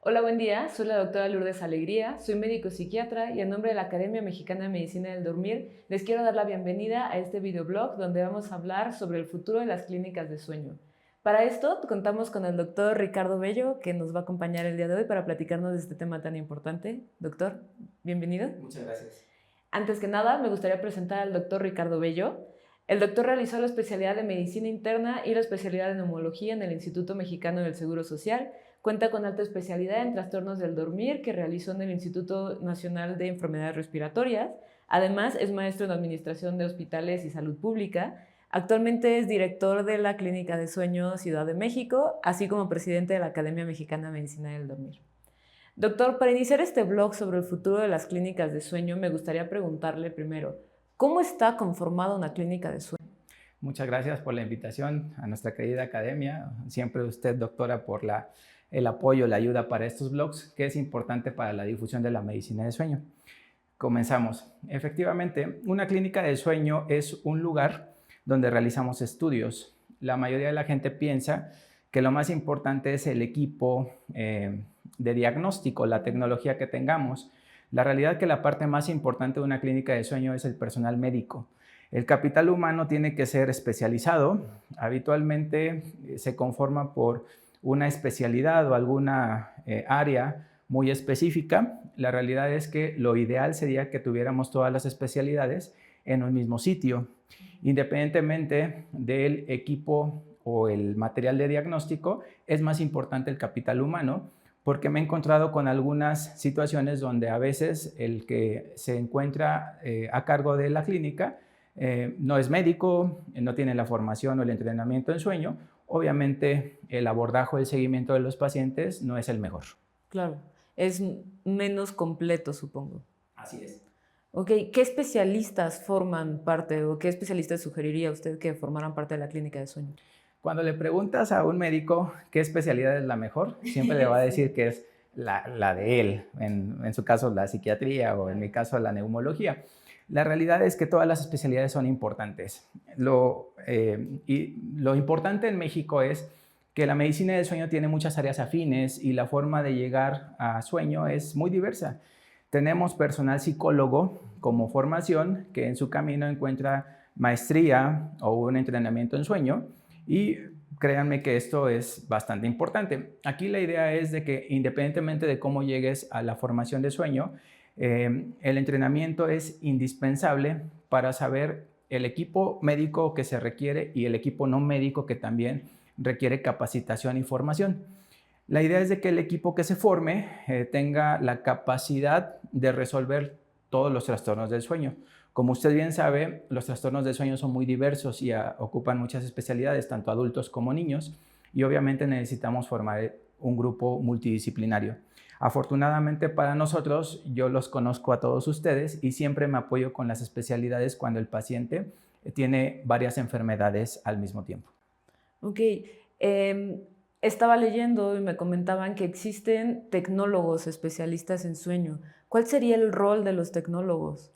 Hola, buen día. Soy la doctora Lourdes Alegría, soy médico psiquiatra y en nombre de la Academia Mexicana de Medicina del Dormir les quiero dar la bienvenida a este videoblog donde vamos a hablar sobre el futuro de las clínicas de sueño. Para esto contamos con el doctor Ricardo Bello que nos va a acompañar el día de hoy para platicarnos de este tema tan importante. Doctor, bienvenido. Muchas gracias. Antes que nada, me gustaría presentar al doctor Ricardo Bello. El doctor realizó la especialidad de Medicina Interna y la especialidad de Neumología en el Instituto Mexicano del Seguro Social. Cuenta con alta especialidad en trastornos del dormir que realizó en el Instituto Nacional de Enfermedades Respiratorias. Además, es maestro en Administración de Hospitales y Salud Pública. Actualmente es director de la Clínica de Sueño Ciudad de México, así como presidente de la Academia Mexicana de Medicina del Dormir. Doctor, para iniciar este blog sobre el futuro de las clínicas de sueño, me gustaría preguntarle primero, ¿cómo está conformada una clínica de sueño? Muchas gracias por la invitación a nuestra querida academia. Siempre usted, doctora, por el apoyo, la ayuda para estos blogs, que es importante para la difusión de la medicina de sueño. Comenzamos. Efectivamente, una clínica de sueño es un lugar donde realizamos estudios. La mayoría de la gente piensa que lo más importante es el equipo de diagnóstico, la tecnología que tengamos. La realidad es que la parte más importante de una clínica de sueño es el personal médico. El capital humano tiene que ser especializado. Habitualmente se conforma por una especialidad o alguna área muy específica. La realidad es que lo ideal sería que tuviéramos todas las especialidades en un mismo sitio. Independientemente del equipo o el material de diagnóstico, es más importante el capital humano, porque me he encontrado con algunas situaciones donde a veces el que se encuentra a cargo de la clínica no es médico, no tiene la formación o el entrenamiento en sueño. Obviamente el abordaje o el seguimiento de los pacientes no es el mejor. Claro, es menos completo, supongo. Así es. Ok, ¿qué especialistas forman parte o qué especialistas sugeriría usted que formaran parte de la clínica de sueño? Cuando le preguntas a un médico qué especialidad es la mejor, siempre le va a decir Sí. que es la de él, en su caso la psiquiatría o en mi caso la neumología. La realidad es que todas las especialidades son importantes. Lo importante en México es que la medicina del sueño tiene muchas áreas afines y la forma de llegar a sueño es muy diversa. Tenemos personal psicólogo como formación que en su camino encuentra maestría o un entrenamiento en sueño y créanme que esto es bastante importante. Aquí la idea es de que independientemente de cómo llegues a la formación de sueño, el entrenamiento es indispensable para saber el equipo médico que se requiere y el equipo no médico que también requiere capacitación y formación. La idea es de que el equipo que se forme tenga la capacidad de resolver todos los trastornos del sueño. Como usted bien sabe, los trastornos del sueño son muy diversos y ocupan muchas especialidades, tanto adultos como niños, y obviamente necesitamos formar un grupo multidisciplinario. Afortunadamente para nosotros, yo los conozco a todos ustedes y siempre me apoyo con las especialidades cuando el paciente tiene varias enfermedades al mismo tiempo. Ok, em, estaba leyendo y me comentaban que existen tecnólogos especialistas en sueño. ¿Cuál sería el rol de los tecnólogos?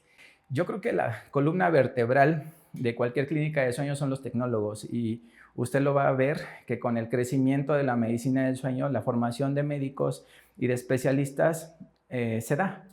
Yo creo que la columna vertebral de cualquier clínica de sueño son los tecnólogos y usted lo va a ver que con el crecimiento de la medicina del sueño, la formación de médicos y de especialistas se da.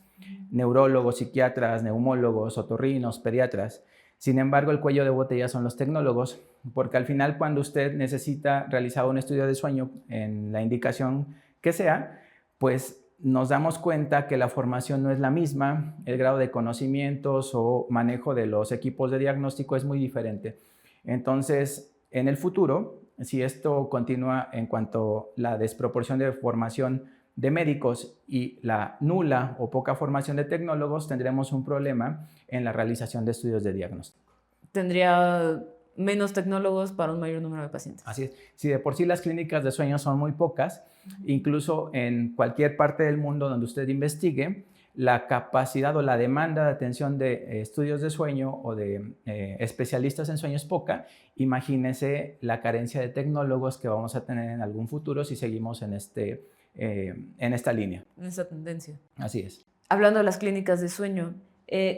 Neurólogos, psiquiatras, neumólogos, otorrinos, pediatras. Sin embargo, el cuello de botella son los tecnólogos, porque al final cuando usted necesita realizar un estudio de sueño en la indicación que sea, pues nos damos cuenta que la formación no es la misma, el grado de conocimientos o manejo de los equipos de diagnóstico es muy diferente. Entonces, en el futuro, si esto continúa en cuanto a la desproporción de formación de médicos y la nula o poca formación de tecnólogos, tendremos un problema en la realización de estudios de diagnóstico. Tendría menos tecnólogos para un mayor número de pacientes. Así es. Si de por sí las clínicas de sueño son muy pocas, incluso en cualquier parte del mundo donde usted investigue, la capacidad o la demanda de atención de estudios de sueño o de especialistas en sueño es poca, imagínese la carencia de tecnólogos que vamos a tener en algún futuro si seguimos en esta línea. En esa tendencia. Así es. Hablando de las clínicas de sueño,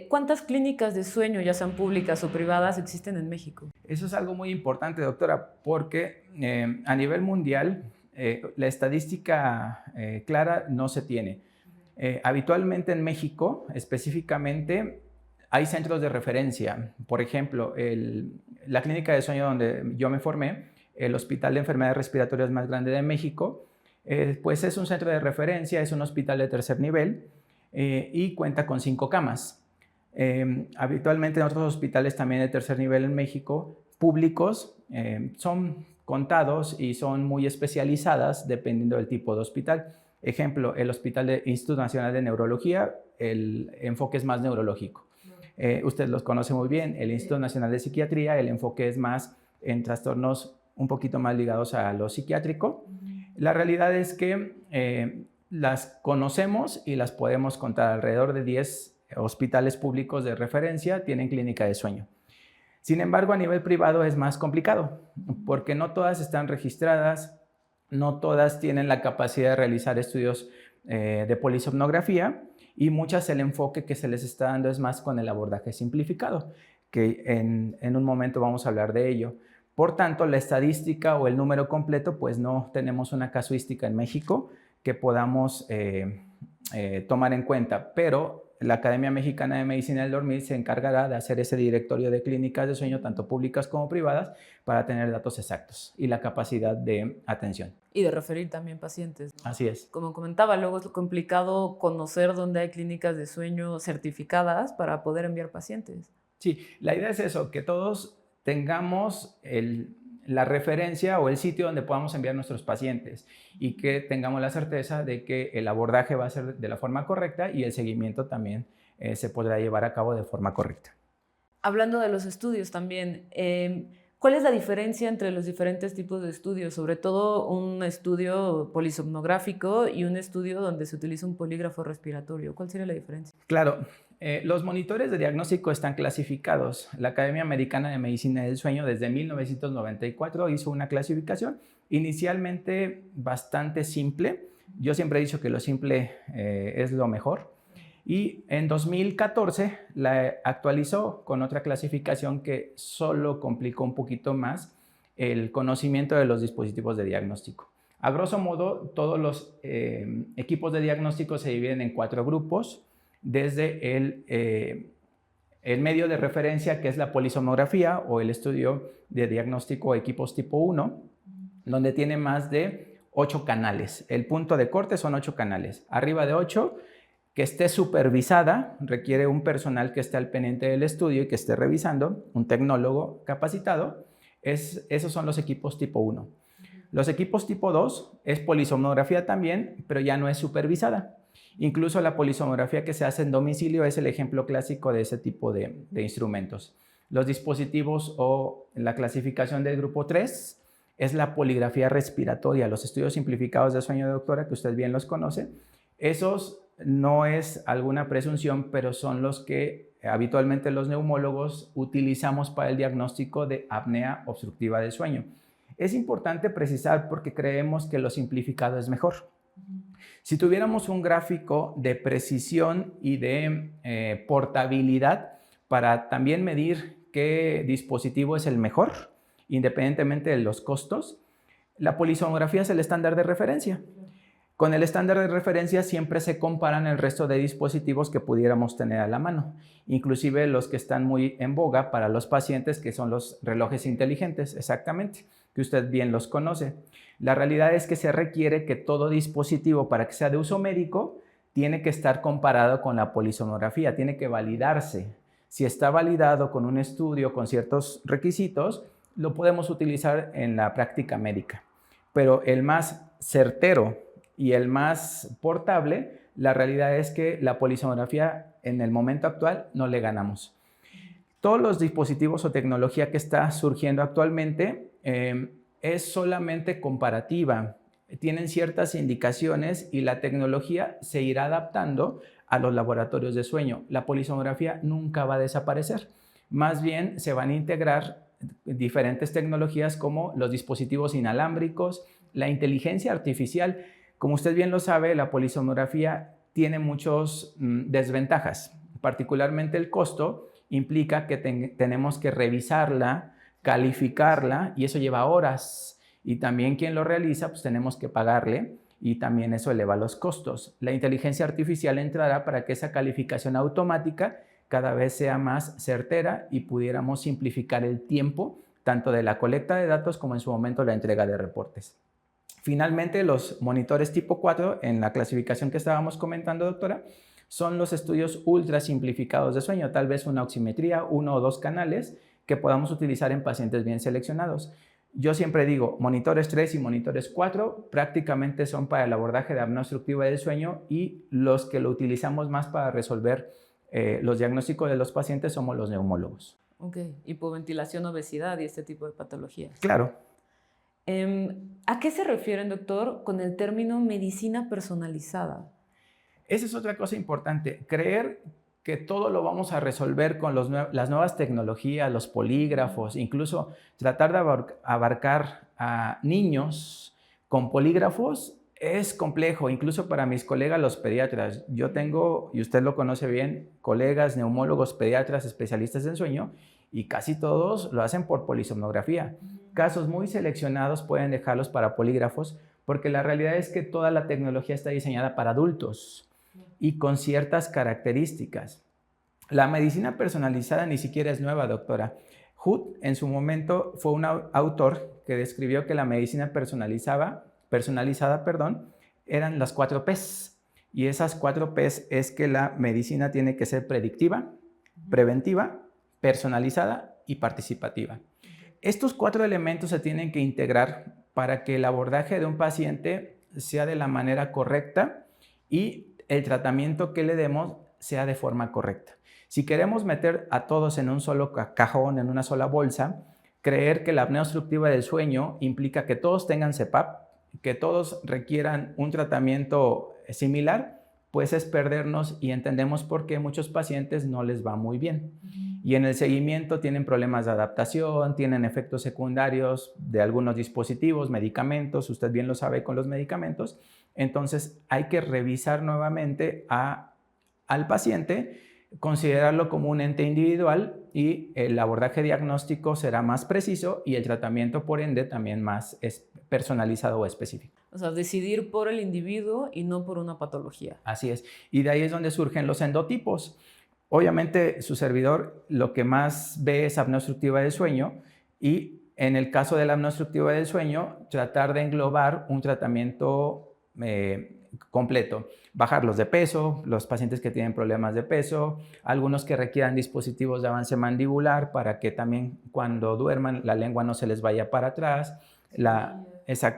¿cuántas clínicas de sueño, ya sean públicas o privadas, existen en México? Eso es algo muy importante, doctora, porque a nivel mundial la estadística clara no se tiene. Habitualmente en México, específicamente, hay centros de referencia. Por ejemplo, la clínica de sueño donde yo me formé, el Hospital de Enfermedades Respiratorias más grande de México, pues es un centro de referencia, es un hospital de tercer nivel y cuenta con 5 camas. Habitualmente en otros hospitales también de tercer nivel en México, públicos, son contados y son muy especializadas dependiendo del tipo de hospital. Ejemplo, el Hospital del Instituto Nacional de Neurología, el enfoque es más neurológico. Usted los conoce muy bien, el Instituto Nacional de Psiquiatría, el enfoque es más en trastornos un poquito más ligados a lo psiquiátrico. La realidad es que las conocemos y las podemos contar. Alrededor de 10 hospitales públicos de referencia tienen clínica de sueño. Sin embargo, a nivel privado es más complicado porque no todas están registradas, no todas tienen la capacidad de realizar estudios de polisomnografía y muchas el enfoque que se les está dando es más con el abordaje simplificado, que en un momento vamos a hablar de ello. Por tanto, la estadística o el número completo, pues no tenemos una casuística en México que podamos tomar en cuenta, pero la Academia Mexicana de Medicina del Dormir se encargará de hacer ese directorio de clínicas de sueño, tanto públicas como privadas, para tener datos exactos y la capacidad de atención. Y de referir también pacientes, ¿no? Así es. Como comentaba, luego es complicado conocer dónde hay clínicas de sueño certificadas para poder enviar pacientes. Sí, la idea es eso, que todos tengamos la referencia o el sitio donde podamos enviar nuestros pacientes y que tengamos la certeza de que el abordaje va a ser de la forma correcta y el seguimiento también se podrá llevar a cabo de forma correcta. Hablando de los estudios también, ¿cuál es la diferencia entre los diferentes tipos de estudios? Sobre todo un estudio polisomnográfico y un estudio donde se utiliza un polígrafo respiratorio. ¿Cuál sería la diferencia? Claro, los monitores de diagnóstico están clasificados. La Academia Americana de Medicina del Sueño desde 1994 hizo una clasificación inicialmente bastante simple. Yo siempre he dicho que lo simple es lo mejor. Y en 2014 la actualizó con otra clasificación que solo complicó un poquito más el conocimiento de los dispositivos de diagnóstico. A grosso modo, todos los equipos de diagnóstico se dividen en 4 grupos, desde el medio de referencia, que es la polisomnografía o el estudio de diagnóstico equipos tipo 1, donde tiene más de 8 canales. El punto de corte son 8 canales. Arriba de 8, que esté supervisada, requiere un personal que esté al pendiente del estudio y que esté revisando, un tecnólogo capacitado. Esos son los equipos tipo 1. Los equipos tipo 2 es polisomnografía también, pero ya no es supervisada. Incluso la polisomnografía que se hace en domicilio es el ejemplo clásico de ese tipo de instrumentos. Los dispositivos o la clasificación del grupo 3 es la poligrafía respiratoria, los estudios simplificados de sueño, doctora, que usted bien los conoce. Esos no es alguna presunción, pero son los que habitualmente los neumólogos utilizamos para el diagnóstico de apnea obstructiva del sueño. Es importante precisar porque creemos que lo simplificado es mejor. Si tuviéramos un gráfico de precisión y de portabilidad para también medir qué dispositivo es el mejor, independientemente de los costos, la polisomnografía es el estándar de referencia. Con el estándar de referencia siempre se comparan el resto de dispositivos que pudiéramos tener a la mano, inclusive los que están muy en boga para los pacientes, que son los relojes inteligentes, exactamente, que usted bien los conoce. La realidad es que se requiere que todo dispositivo, para que sea de uso médico, tiene que estar comparado con la polisomnografía, tiene que validarse. Si está validado con un estudio, con ciertos requisitos, lo podemos utilizar en la práctica médica. Pero el más certero y el más portable, la realidad es que la polisomnografía en el momento actual no le ganamos. Todos los dispositivos o tecnología que está surgiendo actualmente es solamente comparativa. Tienen ciertas indicaciones y la tecnología se irá adaptando a los laboratorios de sueño. La polisomnografía nunca va a desaparecer. Más bien se van a integrar diferentes tecnologías como los dispositivos inalámbricos, la inteligencia artificial. Como usted bien lo sabe, la polisomnografía tiene muchas desventajas. Particularmente el costo implica que tenemos que revisarla, calificarla y eso lleva horas. y también quien lo realiza, pues tenemos que pagarle y también eso eleva los costos. La inteligencia artificial entrará para que esa calificación automática cada vez sea más certera y pudiéramos simplificar el tiempo tanto de la colecta de datos como en su momento la entrega de reportes. Finalmente, los monitores tipo 4, en la clasificación que estábamos comentando, doctora, son los estudios ultra simplificados de sueño, tal vez una oximetría, 1 o 2 canales que podamos utilizar en pacientes bien seleccionados. Yo siempre digo, monitores 3 y monitores 4 prácticamente son para el abordaje de apnea obstructiva del sueño y los que lo utilizamos más para resolver los diagnósticos de los pacientes somos los neumólogos. Ok, hipoventilación, obesidad y este tipo de patologías. Claro. ¿A qué se refieren, doctor, con el término medicina personalizada? Esa es otra cosa importante, creer que todo lo vamos a resolver con las nuevas tecnologías, los polígrafos, incluso tratar de abarcar a niños con polígrafos es complejo, incluso para mis colegas los pediatras. Yo tengo, y usted lo conoce bien, colegas neumólogos, pediatras, especialistas en sueño, y casi todos lo hacen por polisomnografía. Casos muy seleccionados pueden dejarlos para polígrafos, porque la realidad es que toda la tecnología está diseñada para adultos y con ciertas características. La medicina personalizada ni siquiera es nueva, doctora. Hood en su momento fue un autor que describió que la medicina personalizada, eran las 4 P's. Y esas 4 P's es que la medicina tiene que ser predictiva, preventiva, personalizada y participativa. Estos 4 elementos se tienen que integrar para que el abordaje de un paciente sea de la manera correcta y el tratamiento que le demos sea de forma correcta. Si queremos meter a todos en un solo cajón, en una sola bolsa, creer que la apnea obstructiva del sueño implica que todos tengan CPAP, que todos requieran un tratamiento similar, pues es perdernos y entendemos por qué muchos pacientes no les va muy bien. Y en el seguimiento tienen problemas de adaptación, tienen efectos secundarios de algunos dispositivos, medicamentos, usted bien lo sabe con los medicamentos. Entonces hay que revisar nuevamente al paciente, considerarlo como un ente individual y el abordaje diagnóstico será más preciso y el tratamiento por ende también más personalizado o específico. O sea, decidir por el individuo y no por una patología. Así es. Y de ahí es donde surgen los endotipos. Obviamente su servidor lo que más ve es apnea obstructiva del sueño y en el caso de la apnea obstructiva del sueño tratar de englobar un tratamiento completo, bajarlos de peso, los pacientes que tienen problemas de peso, algunos que requieran dispositivos de avance mandibular para que también cuando duerman la lengua no se les vaya para atrás,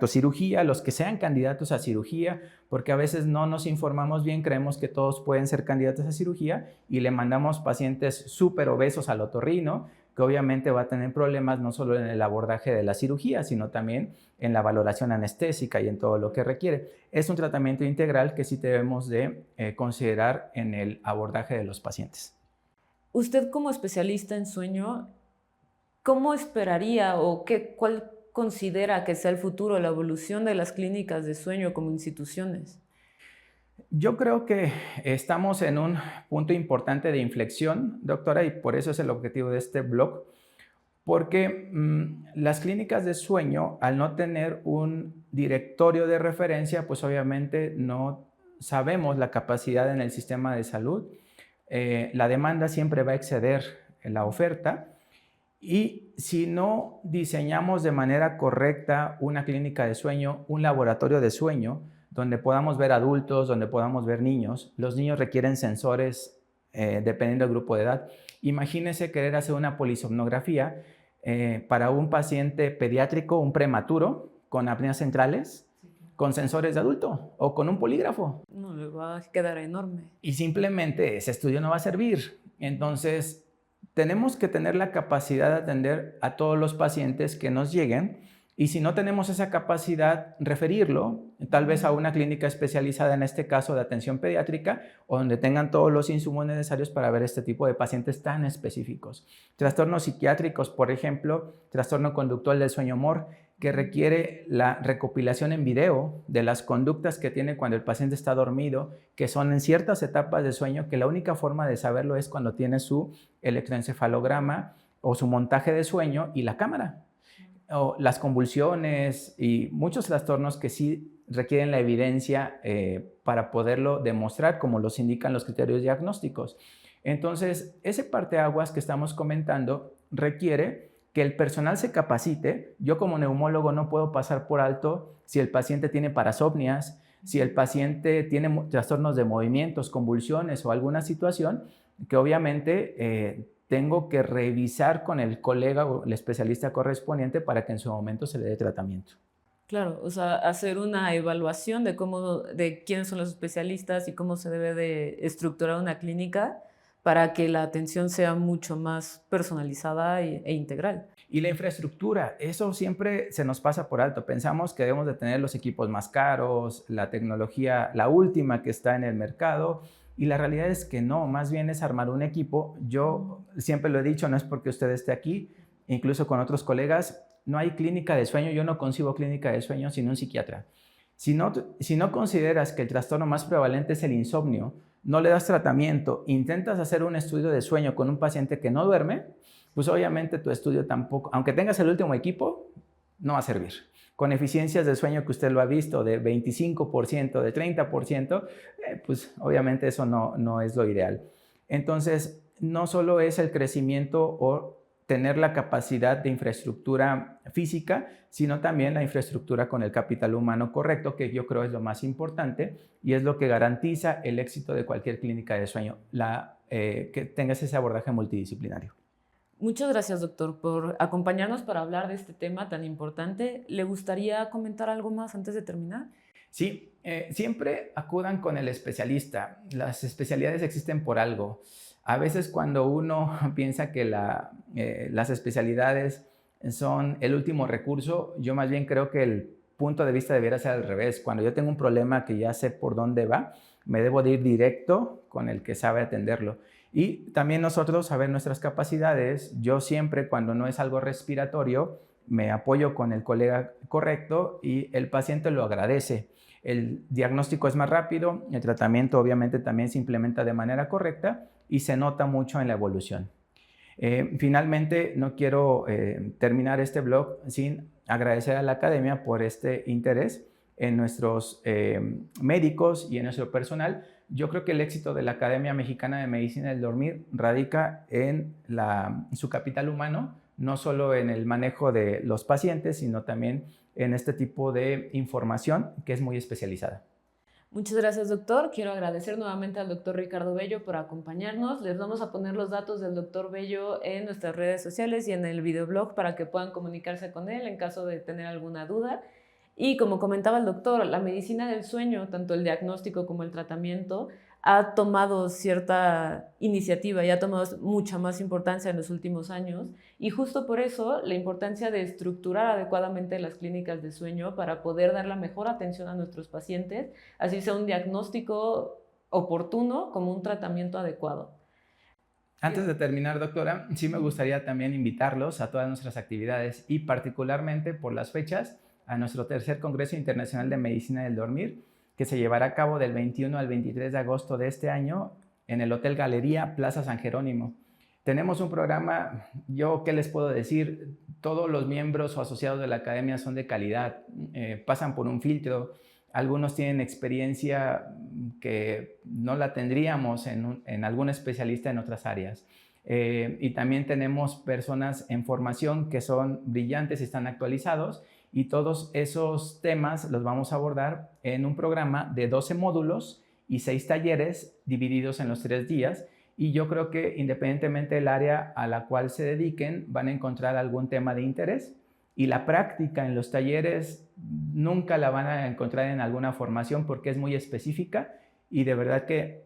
cirugía, los que sean candidatos a cirugía, porque a veces no nos informamos bien, creemos que todos pueden ser candidatos a cirugía y le mandamos pacientes súper obesos al otorrino, que obviamente va a tener problemas no solo en el abordaje de la cirugía, sino también en la valoración anestésica y en todo lo que requiere. Es un tratamiento integral que sí debemos de considerar en el abordaje de los pacientes. Usted como especialista en sueño, ¿cómo esperaría o cuál considera que sea el futuro, la evolución de las clínicas de sueño como instituciones? Yo creo que estamos en un punto importante de inflexión, doctora, y por eso es el objetivo de este blog, porque las clínicas de sueño, al no tener un directorio de referencia, pues obviamente no sabemos la capacidad en el sistema de salud. La demanda siempre va a exceder la oferta y si no diseñamos de manera correcta una clínica de sueño, un laboratorio de sueño, donde podamos ver adultos, donde podamos ver niños. Los niños requieren sensores dependiendo del grupo de edad. Imagínese querer hacer una polisomnografía para un paciente pediátrico, un prematuro, con apneas centrales, con sensores de adulto o con un polígrafo. No, le va a quedar enorme. Y simplemente ese estudio no va a servir. Entonces, tenemos que tener la capacidad de atender a todos los pacientes que nos lleguen. Y si no tenemos esa capacidad, referirlo tal vez a una clínica especializada, en este caso de atención pediátrica, o donde tengan todos los insumos necesarios para ver este tipo de pacientes tan específicos. Trastornos psiquiátricos, por ejemplo, trastorno conductual del sueño-MOR, que requiere la recopilación en video de las conductas que tiene cuando el paciente está dormido, que son en ciertas etapas de sueño, que la única forma de saberlo es cuando tiene su electroencefalograma o su montaje de sueño y la cámara. o las convulsiones y muchos trastornos que sí requieren la evidencia para poderlo demostrar, como los indican los criterios diagnósticos. Entonces, ese parteaguas que estamos comentando requiere que el personal se capacite. Yo como neumólogo no puedo pasar por alto si el paciente tiene parasomnias, si el paciente tiene trastornos de movimientos, convulsiones o alguna situación que obviamente tengo que revisar con el colega o el especialista correspondiente para que en su momento se le dé tratamiento. Claro, o sea, hacer una evaluación de quiénes son los especialistas y cómo se debe de estructurar una clínica para que la atención sea mucho más personalizada e integral. Y la infraestructura, eso siempre se nos pasa por alto. Pensamos que debemos de tener los equipos más caros, la tecnología, la última que está en el mercado, y la realidad es que no, más bien es armar un equipo. Yo siempre lo he dicho, no es porque usted esté aquí, incluso con otros colegas, no hay clínica de sueño, yo no concibo clínica de sueño sin un psiquiatra. Si no consideras que el trastorno más prevalente es el insomnio, no le das tratamiento, intentas hacer un estudio de sueño con un paciente que no duerme, pues obviamente tu estudio tampoco, aunque tengas el último equipo, no va a servir. Con eficiencias de sueño que usted lo ha visto de 25%, de 30%, pues obviamente eso no es lo ideal. Entonces, no solo es el crecimiento o tener la capacidad de infraestructura física, sino también la infraestructura con el capital humano correcto, que yo creo es lo más importante y es lo que garantiza el éxito de cualquier clínica de sueño, que tengas ese abordaje multidisciplinario. Muchas gracias, doctor, por acompañarnos para hablar de este tema tan importante. ¿Le gustaría comentar algo más antes de terminar? Sí, siempre acudan con el especialista. Las especialidades existen por algo. A veces cuando uno piensa que las especialidades son el último recurso, yo más bien creo que el punto de vista debiera ser al revés. Cuando yo tengo un problema que ya sé por dónde va, me debo de ir directo con el que sabe atenderlo. Y también nosotros saber nuestras capacidades. Yo siempre, cuando no es algo respiratorio, me apoyo con el colega correcto y el paciente lo agradece. El diagnóstico es más rápido, el tratamiento obviamente también se implementa de manera correcta y se nota mucho en la evolución. Finalmente, no quiero terminar este blog sin agradecer a la academia por este interés en nuestros médicos y en nuestro personal. Yo creo que el éxito de la Academia Mexicana de Medicina del Dormir radica en su capital humano, no solo en el manejo de los pacientes, sino también en este tipo de información que es muy especializada. Muchas gracias, doctor. Quiero agradecer nuevamente al doctor Ricardo Bello por acompañarnos. Les vamos a poner los datos del doctor Bello en nuestras redes sociales y en el videoblog para que puedan comunicarse con él en caso de tener alguna duda. Y como comentaba el doctor, la medicina del sueño, tanto el diagnóstico como el tratamiento, ha tomado cierta iniciativa y ha tomado mucha más importancia en los últimos años. Y justo por eso la importancia de estructurar adecuadamente las clínicas de sueño para poder dar la mejor atención a nuestros pacientes, así sea un diagnóstico oportuno como un tratamiento adecuado. Antes de terminar, doctora, sí me gustaría también invitarlos a todas nuestras actividades y particularmente por las fechas a nuestro tercer Congreso Internacional de Medicina del Dormir, que se llevará a cabo del 21 al 23 de agosto de este año en el Hotel Galería Plaza San Jerónimo. Tenemos un programa, yo qué les puedo decir, todos los miembros o asociados de la academia son de calidad, pasan por un filtro, algunos tienen experiencia que no la tendríamos en algún especialista en otras áreas. Y también tenemos personas en formación que son brillantes y están actualizados, y todos esos temas los vamos a abordar en un programa de 12 módulos y 6 talleres divididos en los 3 días. Y yo creo que independientemente del área a la cual se dediquen, van a encontrar algún tema de interés. Y la práctica en los talleres nunca la van a encontrar en alguna formación porque es muy específica. Y de verdad que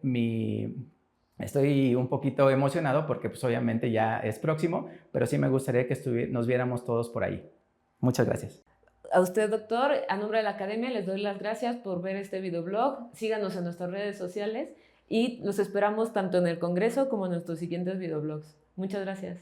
estoy un poquito emocionado porque pues obviamente ya es próximo, pero sí me gustaría que nos viéramos todos por ahí. Muchas gracias. A usted, doctor, a nombre de la academia les doy las gracias por ver este videoblog. Síganos en nuestras redes sociales y los esperamos tanto en el Congreso como en nuestros siguientes videoblogs. Muchas gracias.